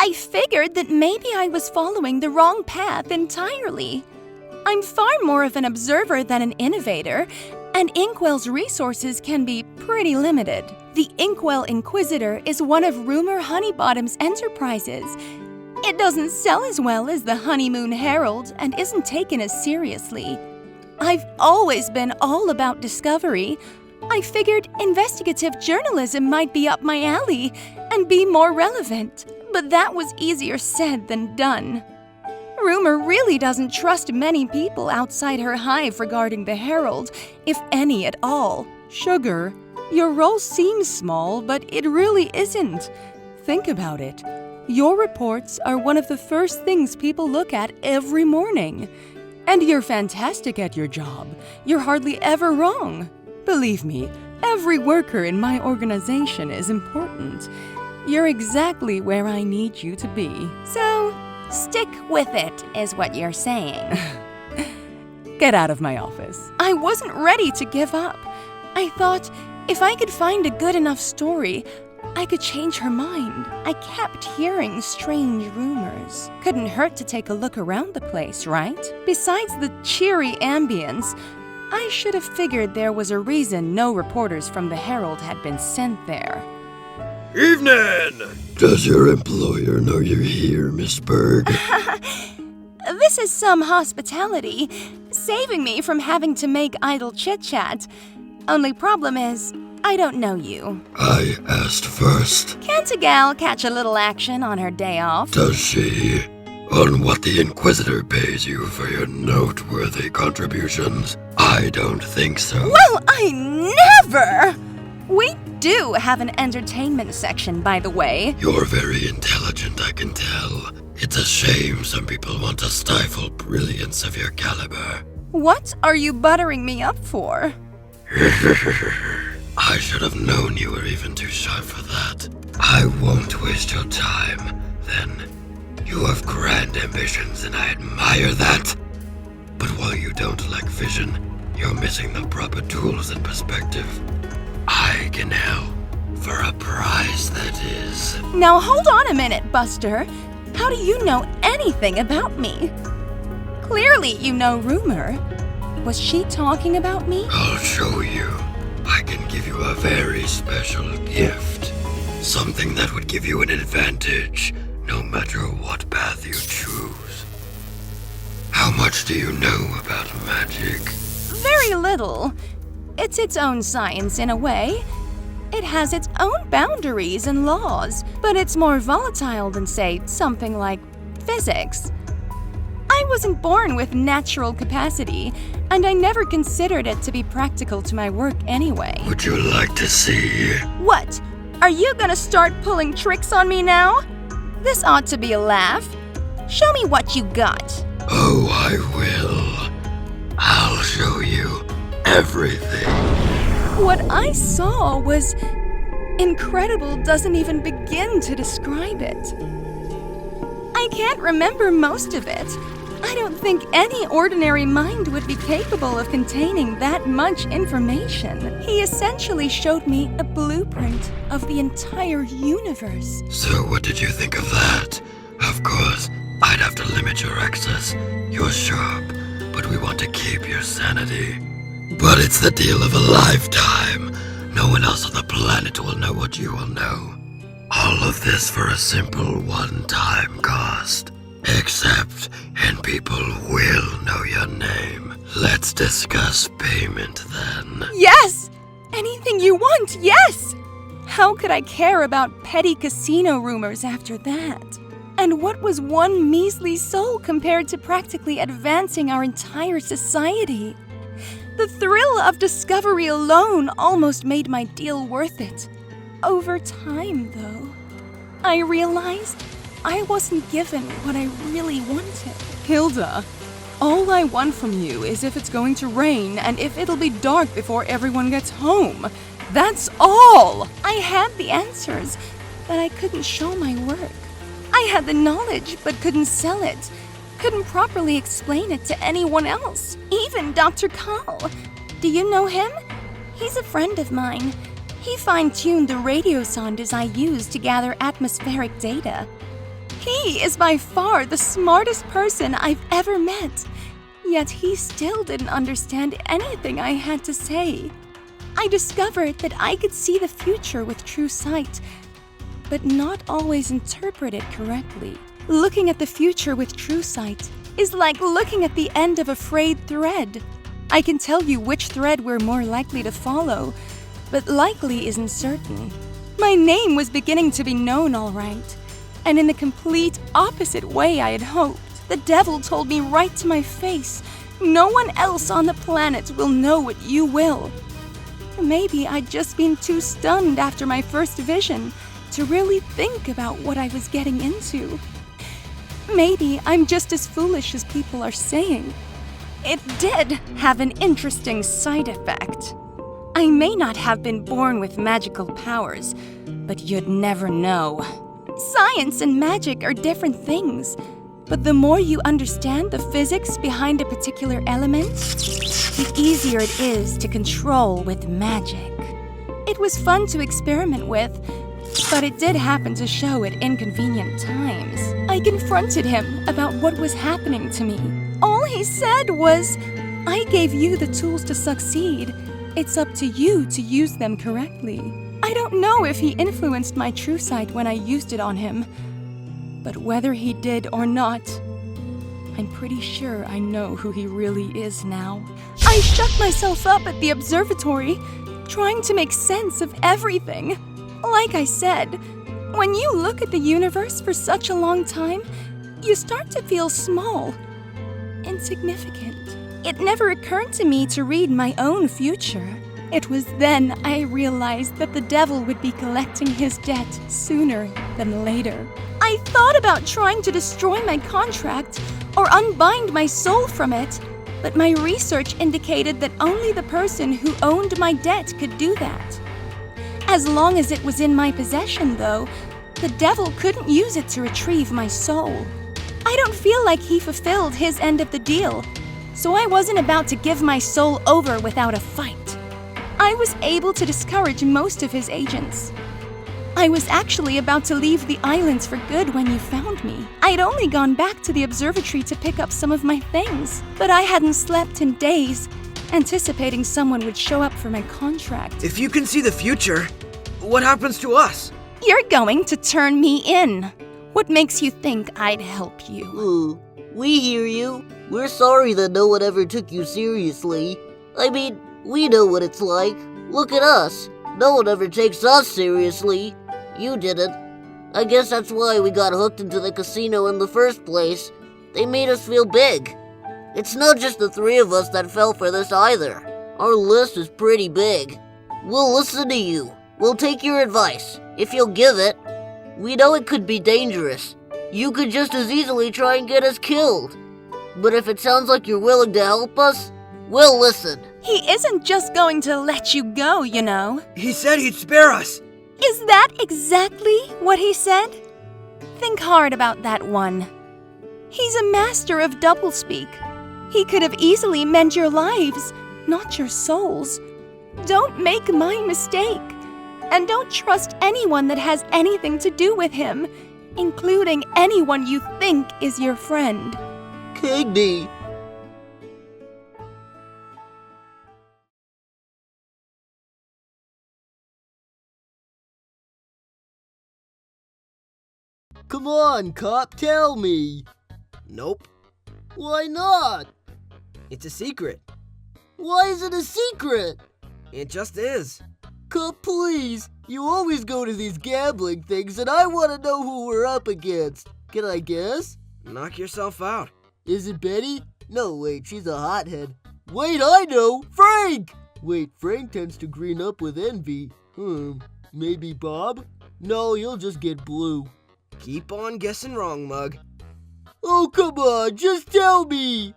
I figured that maybe I was following the wrong path entirely. I'm far more of an observer than an innovator, and Inkwell's resources can be pretty limited. The Inkwell Inquisitor is one of Rumor Honeybottom's enterprises. It doesn't sell as well as the Honeymoon Herald and isn't taken as seriously. I've always been all about discovery. I figured investigative journalism might be up my alley and be more relevant, but that was easier said than done. Rumor really doesn't trust many people outside her hive regarding the Herald, if any at all. Sugar, your role seems small, but it really isn't. Think about it. Your reports are one of the first things people look at every morning. And you're fantastic at your job. You're hardly ever wrong. Believe me, every worker in my organization is important. You're exactly where I need you to be. So, stick with it, is what you're saying. Get out of my office. I wasn't ready to give up. I thought if I could find a good enough story, I could change her mind. I kept hearing strange rumors. Couldn't hurt to take a look around the place, right? Besides the cheery ambience, I should have figured there was a reason no reporters from the Herald had been sent there. Evening! Does your employer know you're here, Miss Berg? This is some hospitality, saving me from having to make idle chit-chat. Only problem is, I don't know you. I asked first. Can't a gal catch a little action on her day off? Does she? On what the Inquisitor pays you for your noteworthy contributions? I don't think so. Well, I never! We do have an entertainment section, by the way. You're very intelligent, I can tell. It's a shame some people want to stifle brilliance of your caliber. What are you buttering me up for? I should have known you were even too sharp for that. I won't waste your time, then. You have grand ambitions and I admire that. But while you don't lack vision, you're missing the proper tools and perspective. I can help, for a price, that is. Now hold on a minute, Buster. How do you know anything about me? Clearly you know Rumor. Was she talking about me? I'll show you. I can give you a very special gift. Something that would give you an advantage, no matter what path you choose. How much do you know about magic? Very little. It's its own science in a way. It has its own boundaries and laws, but it's more volatile than, say, something like physics. I wasn't born with natural capacity, and I never considered it to be practical to my work anyway. Would you like to see? What? Are you gonna start pulling tricks on me now? This ought to be a laugh. Show me what you got. Oh, I will. I'll show you everything. What I saw was incredible, doesn't even begin to describe it. I can't remember most of it. I don't think any ordinary mind would be capable of containing that much information. He essentially showed me a blueprint of the entire universe. So what did you think of that? Of course, I'd have to limit your access. You're sharp, but we want to keep your sanity. But it's the deal of a lifetime. No one else on the planet will know what you will know. All of this for a simple one-time cost. Except, and people will know your name. Let's discuss payment then. Yes! Anything you want, yes! How could I care about petty casino rumors after that? And what was one measly soul compared to practically advancing our entire society? The thrill of discovery alone almost made my deal worth it. Over time, though, I realized I wasn't given what I really wanted. Hilda, all I want from you is if it's going to rain and if it'll be dark before everyone gets home. That's all! I had the answers, but I couldn't show my work. I had the knowledge, but couldn't sell it. Couldn't properly explain it to anyone else, even Dr. Kahl. Do you know him? He's a friend of mine. He fine-tuned the radio sondes I use to gather atmospheric data. He is by far the smartest person I've ever met, yet he still didn't understand anything I had to say. I discovered that I could see the future with true sight, but not always interpret it correctly. Looking at the future with true sight is like looking at the end of a frayed thread. I can tell you which thread we're more likely to follow, but likely isn't certain. My name was beginning to be known all right, and in the complete opposite way I had hoped. The devil told me right to my face, no one else on the planet will know what you will. Maybe I'd just been too stunned after my first vision to really think about what I was getting into. Maybe I'm just as foolish as people are saying. It did have an interesting side effect. I may not have been born with magical powers, but you'd never know. Science and magic are different things, but the more you understand the physics behind a particular element, the easier it is to control with magic. It was fun to experiment with, but it did happen to show at inconvenient times. I confronted him about what was happening to me. All he said was, I gave you the tools to succeed. It's up to you to use them correctly. I don't know if he influenced my true sight when I used it on him, but whether he did or not, I'm pretty sure I know who he really is now. I shut myself up at the observatory, trying to make sense of everything. Like I said, when you look at the universe for such a long time, you start to feel small, insignificant. It never occurred to me to read my own future. It was then I realized that the devil would be collecting his debt sooner than later. I thought about trying to destroy my contract or unbind my soul from it, but my research indicated that only the person who owned my debt could do that. As long as it was in my possession, though, the devil couldn't use it to retrieve my soul. I don't feel like he fulfilled his end of the deal, so I wasn't about to give my soul over without a fight. I was able to discourage most of his agents. I was actually about to leave the islands for good when you found me. I'd only gone back to the observatory to pick up some of my things, but I hadn't slept in days, anticipating someone would show up for my contract. If you can see the future, what happens to us? You're going to turn me in. What makes you think I'd help you? We hear you. We're sorry that no one ever took you seriously. I mean, we know what it's like. Look at us. No one ever takes us seriously. You didn't. I guess that's why we got hooked into the casino in the first place. They made us feel big. It's not just the three of us that fell for this either. Our list is pretty big. We'll listen to you. We'll take your advice, if you'll give it. We know it could be dangerous. You could just as easily try and get us killed. But if it sounds like you're willing to help us, we'll listen. He isn't just going to let you go, you know. He said he'd spare us. Is that exactly what he said? Think hard about that one. He's a master of doublespeak. He could have easily meant your lives, not your souls. Don't make my mistake. And don't trust anyone that has anything to do with him, including anyone you think is your friend. Kigby. Come on, cop, tell me. Nope. Why not? It's a secret. Why is it a secret? It just is. Cop, please. You always go to these gambling things, and I want to know who we're up against. Can I guess? Knock yourself out. Is it Betty? No, wait, she's a hothead. Wait, I know! Frank! Wait, Frank tends to green up with envy. Maybe Bob? No, you'll just get blue. Keep on guessing wrong, Mug. Oh, come on, just tell me!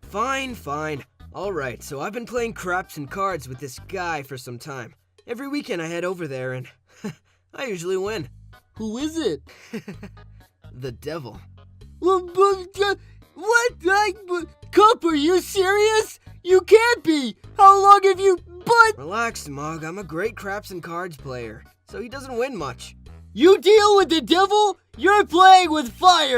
Fine. Alright, so I've been playing craps and cards with this guy for some time. Every weekend I head over there and I usually win. Who is it? The devil. What? Cup, are you serious? You can't be! How long have you... Relax, Mug. I'm a great craps and cards player, so he doesn't win much. You deal with the devil, you're playing with fire!